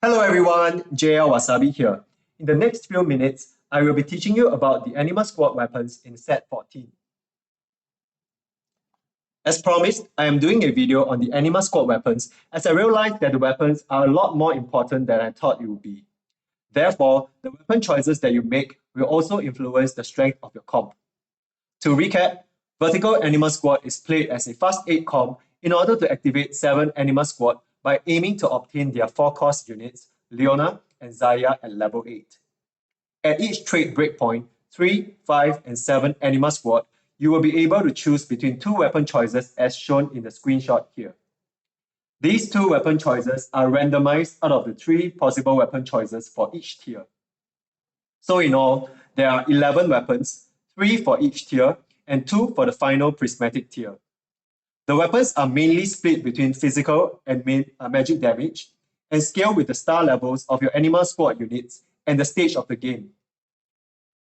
Hello everyone, JL Wasabi here. In the next few minutes, I will be teaching you about the Anima squad weapons in set 14. As promised, I am doing a video on the Anima squad weapons as I realized that the weapons are a lot more important than I thought it would be. Therefore, the weapon choices that you make will also influence the strength of your comp. To recap, Vertical Anima Squad is played as a fast 8 comp in order to activate 7 Anima Squad by aiming to obtain their 4-cost units, Leona and Zaya at level 8. At each trait breakpoint, 3, 5, and 7 Anima Squad, you will be able to choose between 2 weapon choices as shown in the screenshot here. These 2 weapon choices are randomized out of the 3 possible weapon choices for each tier. So in all, there are 11 weapons, 3 for each tier, and 2 for the final prismatic tier. The weapons are mainly split between physical and magic damage, and scale with the star levels of your Anima Squad units and the stage of the game.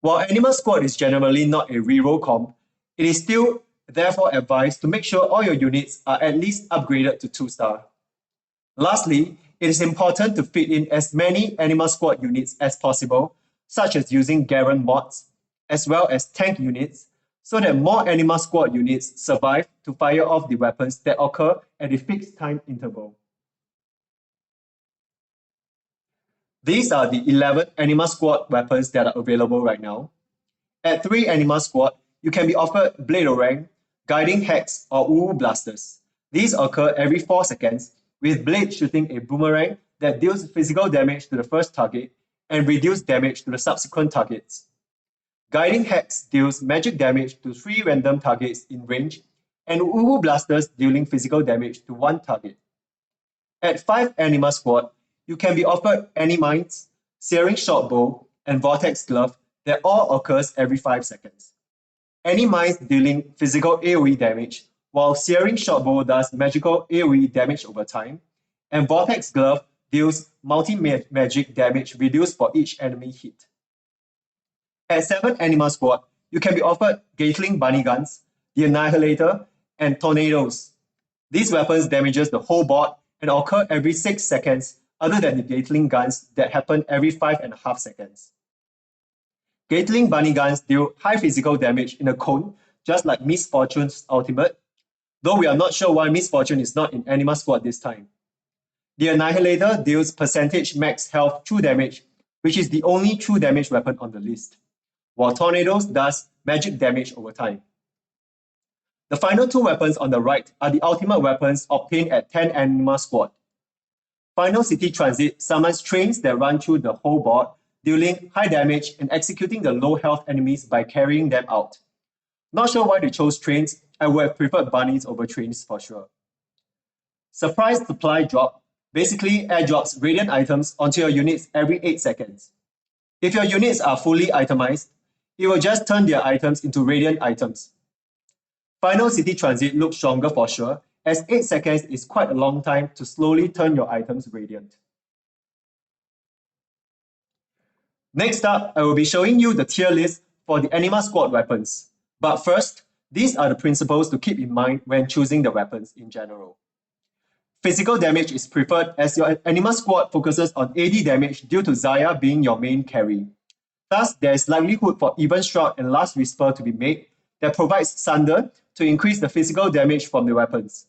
While Anima Squad is generally not a reroll comp, it is still therefore advised to make sure all your units are at least upgraded to 2-star. Lastly, it is important to fit in as many Anima Squad units as possible, such as using Garen mods, as well as tank units, so that more Anima Squad units survive to fire off the weapons that occur at a fixed time interval. These are the 11 Anima Squad weapons that are available right now. At 3 Anima Squad, you can be offered Blade Orang, Guiding Hex, or Uwu Blasters. These occur every 4 seconds, with Blade shooting a boomerang that deals physical damage to the first target and reduced damage to the subsequent targets. Guiding Hex deals magic damage to 3 random targets in range, and Uwu Blasters dealing physical damage to 1 target. At 5 Anima Squad, you can be offered Animines, Searing Shortbow, and Vortex Glove that all occurs every 5 seconds. Animines dealing physical AoE damage, while Searing Shortbow does magical AoE damage over time, and Vortex Glove deals multi-magic damage reduced for each enemy hit. At 7 Anima Squad, you can be offered Gatling Bunny Guns, the Annihilator, and Tornadoes. These weapons damages the whole board and occur every 6 seconds, other than the Gatling Guns that happen every 5.5 seconds. Gatling Bunny Guns deal high physical damage in a cone, just like Miss Fortune's ultimate, though we are not sure why Miss Fortune is not in Anima Squad this time. The Annihilator deals percentage max health true damage, which is the only true damage weapon on the list, while Tornadoes does magic damage over time. The final 2 weapons on the right are the ultimate weapons obtained at 10 Anima Squad. Final City Transit summons trains that run through the whole board, dealing high damage and executing the low health enemies by carrying them out. Not sure why they chose trains, I would have preferred bunnies over trains for sure. Surprise Supply Drop basically airdrops radiant items onto your units every 8 seconds. If your units are fully itemized, it will just turn their items into radiant items. Final City Transit looks stronger for sure, as 8 seconds is quite a long time to slowly turn your items radiant. Next up, I will be showing you the tier list for the Anima Squad weapons. But first, these are the principles to keep in mind when choosing the weapons in general. Physical damage is preferred as your Anima Squad focuses on AD damage due to Zaya being your main carry. Thus, there is likelihood for Even Shroud and Last Whisper to be made that provides Sunder to increase the physical damage from the weapons.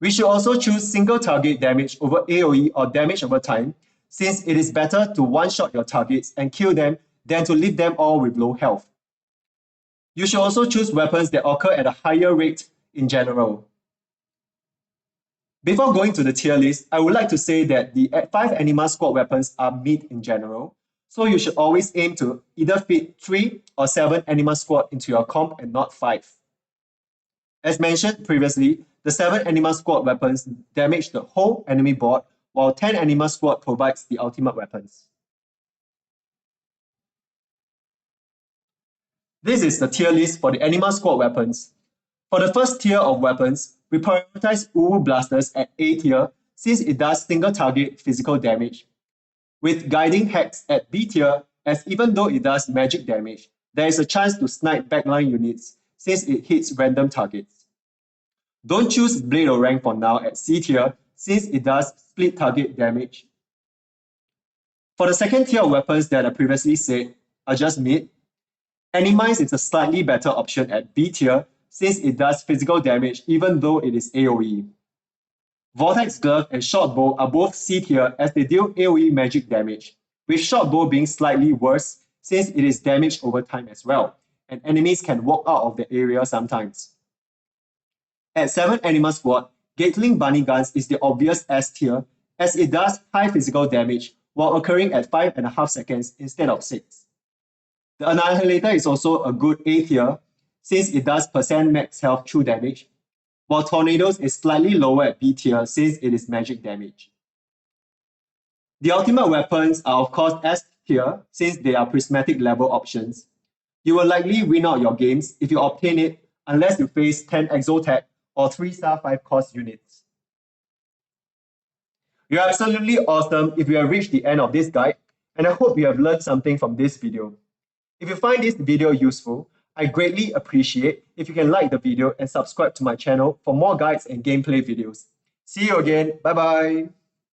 We should also choose single target damage over AoE or damage over time, since it is better to one-shot your targets and kill them than to leave them all with low health. You should also choose weapons that occur at a higher rate in general. Before going to the tier list, I would like to say that the 5 Anima Squad weapons are mid in general, so you should always aim to either fit 3 or 7 Anima Squad into your comp and not 5. As mentioned previously, the 7 Anima Squad weapons damage the whole enemy board, while 10 Anima Squad provides the ultimate weapons. This is the tier list for the Anima Squad weapons. For the first tier of weapons, we prioritize Uwu Blasters at A tier since it does single target physical damage, with Guiding Hex at B tier as even though it does magic damage, there is a chance to snipe backline units since it hits random targets. Don't choose Blade Orang for now at C tier since it does split target damage. For the second tier of weapons that I previously said are just mid, Anima is a slightly better option at B tier since it does physical damage even though it is AoE. Vortex Glove and Short Bow are both C tier as they deal AoE magic damage, with Short Bow being slightly worse since it is damaged over time as well, and enemies can walk out of the area sometimes. At 7 Anima Squad, Gatling Bunny Guns is the obvious S tier as it does high physical damage while occurring at 5.5 seconds instead of 6. The Annihilator is also a good A tier since it does percent max health through damage, while Tornadoes is slightly lower at B tier since it is magic damage. The ultimate weapons are of course S tier since they are prismatic level options. You will likely win out your games if you obtain it unless you face 10 Exotech or 3-star 5 cost units. You're absolutely awesome if you have reached the end of this guide, and I hope you have learned something from this video. If you find this video useful, I greatly appreciate if you can like the video and subscribe to my channel for more guides and gameplay videos. See you again. Bye bye.